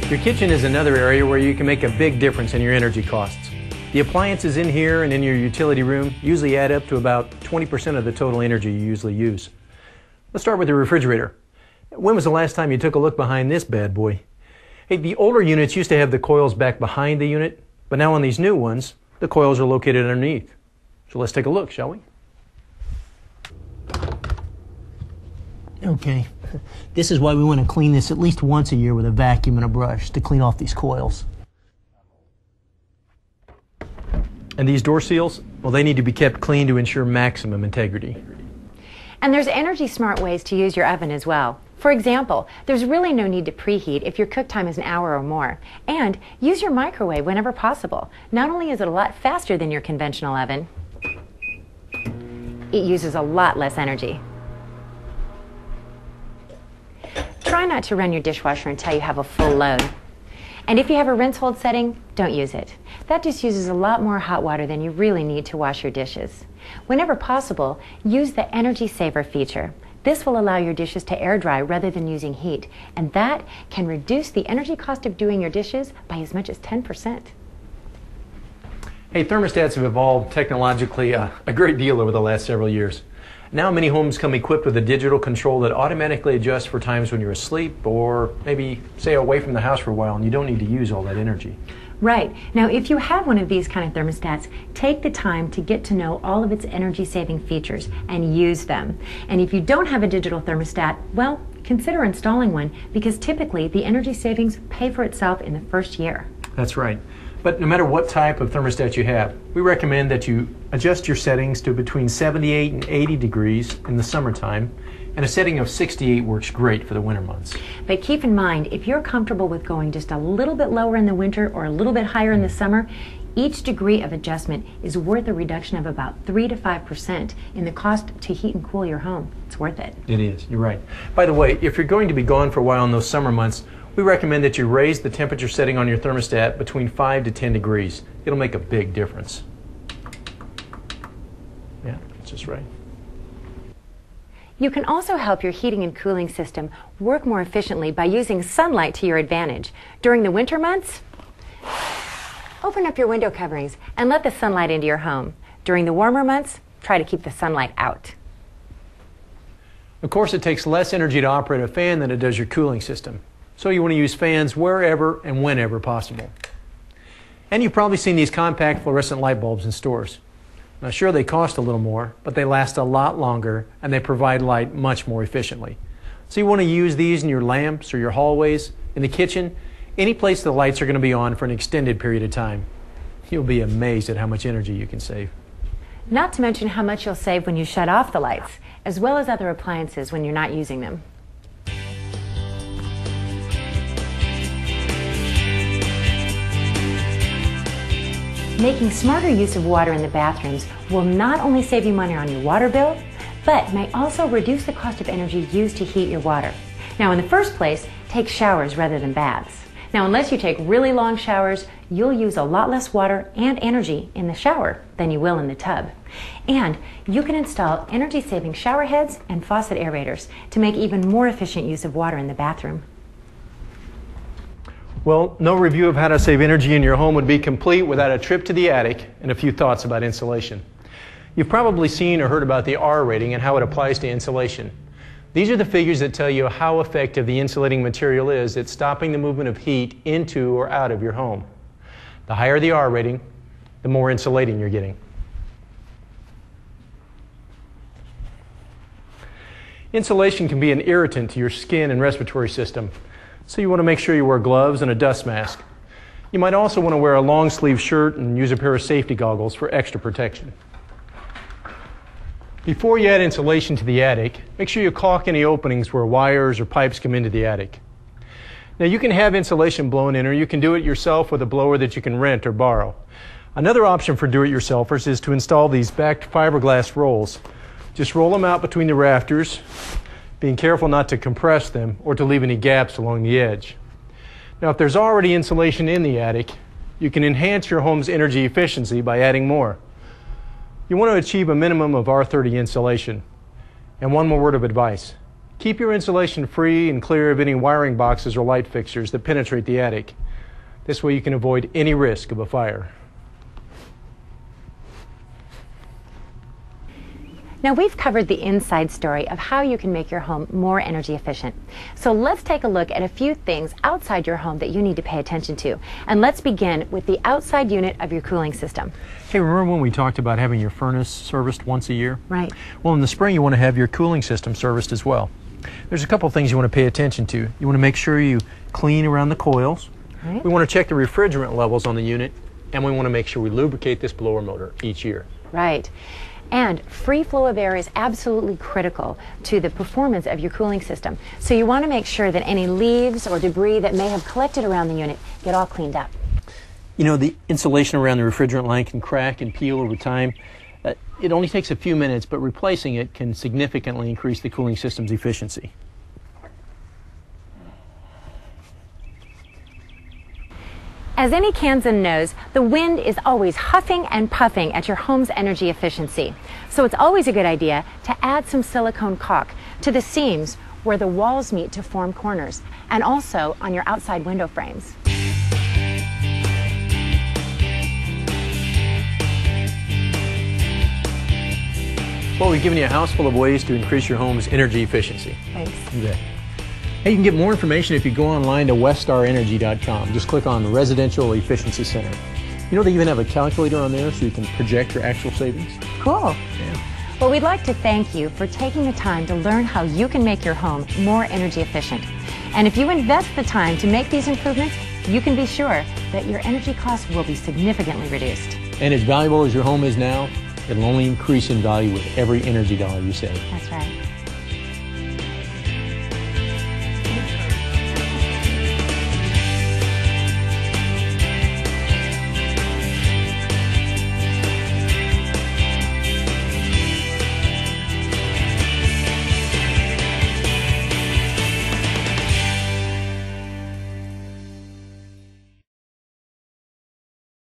Your kitchen is another area where you can make a big difference in your energy costs. The appliances in here and in your utility room usually add up to about 20% of the total energy you usually use. Let's start with the refrigerator. When was the last time you took a look behind this bad boy? Hey, the older units used to have the coils back behind the unit, but now on these new ones, the coils are located underneath. So let's take a look, shall we? Okay, this is why we want to clean this at least once a year with a vacuum and a brush to clean off these coils. And these door seals, well, they need to be kept clean to ensure maximum integrity. And there's energy smart ways to use your oven as well. For example, there's really no need to preheat if your cook time is an hour or more. And use your microwave whenever possible. Not only is it a lot faster than your conventional oven, it uses a lot less energy. Try not to run your dishwasher until you have a full load. And if you have a rinse hold setting, don't use it. That just uses a lot more hot water than you really need to wash your dishes. Whenever possible, use the energy saver feature. This will allow your dishes to air dry rather than using heat, and that can reduce the energy cost of doing your dishes by as much as 10%. Hey, thermostats have evolved technologically a great deal over the last several years. Now many homes come equipped with a digital control that automatically adjusts for times when you're asleep or maybe, say, away from the house for a while and you don't need to use all that energy. Right. Now, if you have one of these kind of thermostats, take the time to get to know all of its energy-saving features and use them. And if you don't have a digital thermostat, well, consider installing one because typically the energy savings pay for itself in the first year. That's right. But no matter what type of thermostat you have, we recommend that you adjust your settings to between 78 and 80 degrees in the summertime, and a setting of 68 works great for the winter months. But keep in mind, if you're comfortable with going just a little bit lower in the winter or a little bit higher in the summer, each degree of adjustment is worth a reduction of about 3 to 5% in the cost to heat and cool your home. It's worth it. It is, you're right. By the way, if you're going to be gone for a while in those summer months, we recommend that you raise the temperature setting on your thermostat between 5 to 10 degrees. It'll make a big difference. Yeah, that's just right. You can also help your heating and cooling system work more efficiently by using sunlight to your advantage. During the winter months, open up your window coverings and let the sunlight into your home. During the warmer months, try to keep the sunlight out. Of course, it takes less energy to operate a fan than it does your cooling system. So you want to use fans wherever and whenever possible. And you've probably seen these compact fluorescent light bulbs in stores. Now sure, they cost a little more, but they last a lot longer and they provide light much more efficiently. So you want to use these in your lamps or your hallways, in the kitchen, any place the lights are going to be on for an extended period of time. You'll be amazed at how much energy you can save. Not to mention how much you'll save when you shut off the lights, as well as other appliances when you're not using them. Making smarter use of water in the bathrooms will not only save you money on your water bill, but may also reduce the cost of energy used to heat your water. Now, in the first place, take showers rather than baths. Now, unless you take really long showers, you'll use a lot less water and energy in the shower than you will in the tub. And you can install energy-saving shower heads and faucet aerators to make even more efficient use of water in the bathroom. Well, no review of how to save energy in your home would be complete without a trip to the attic and a few thoughts about insulation. You've probably seen or heard about the R rating and how it applies to insulation. These are the figures that tell you how effective the insulating material is at stopping the movement of heat into or out of your home. The higher the R rating, the more insulating you're getting. Insulation can be an irritant to your skin and respiratory system, so you want to make sure you wear gloves and a dust mask. You might also want to wear a long sleeve shirt and use a pair of safety goggles for extra protection. Before you add insulation to the attic, make sure you caulk any openings where wires or pipes come into the attic. Now you can have insulation blown in, or you can do it yourself with a blower that you can rent or borrow. Another option for do-it-yourselfers is to install these backed fiberglass rolls. Just roll them out between the rafters, being careful not to compress them or to leave any gaps along the edge. Now, if there's already insulation in the attic, you can enhance your home's energy efficiency by adding more. You want to achieve a minimum of R30 insulation. And one more word of advice. Keep your insulation free and clear of any wiring boxes or light fixtures that penetrate the attic. This way you can avoid any risk of a fire. Now we've covered the inside story of how you can make your home more energy efficient. So let's take a look at a few things outside your home that you need to pay attention to. And let's begin with the outside unit of your cooling system. Hey, remember when we talked about having your furnace serviced once a year? Right. Well, in the spring you want to have your cooling system serviced as well. There's a couple of things you want to pay attention to. You want to make sure you clean around the coils. Right. We want to check the refrigerant levels on the unit, and we want to make sure we lubricate this blower motor each year. Right. And free flow of air is absolutely critical to the performance of your cooling system. So you want to make sure that any leaves or debris that may have collected around the unit get all cleaned up. You know, the insulation around the refrigerant line can crack and peel over time. It only takes a few minutes, but replacing it can significantly increase the cooling system's efficiency. As any Kansan knows, the wind is always huffing and puffing at your home's energy efficiency. So it's always a good idea to add some silicone caulk to the seams where the walls meet to form corners, and also on your outside window frames. Well, we've given you a house full of ways to increase your home's energy efficiency. Thanks. You bet. Hey, you can get more information if you go online to westarenergy.com. Just click on Residential Efficiency Center. You know, they even have a calculator on there so you can project your actual savings. Cool. Yeah. Well, we'd like to thank you for taking the time to learn how you can make your home more energy efficient. And if you invest the time to make these improvements, you can be sure that your energy costs will be significantly reduced. And as valuable as your home is now, it'll only increase in value with every energy dollar you save. That's right.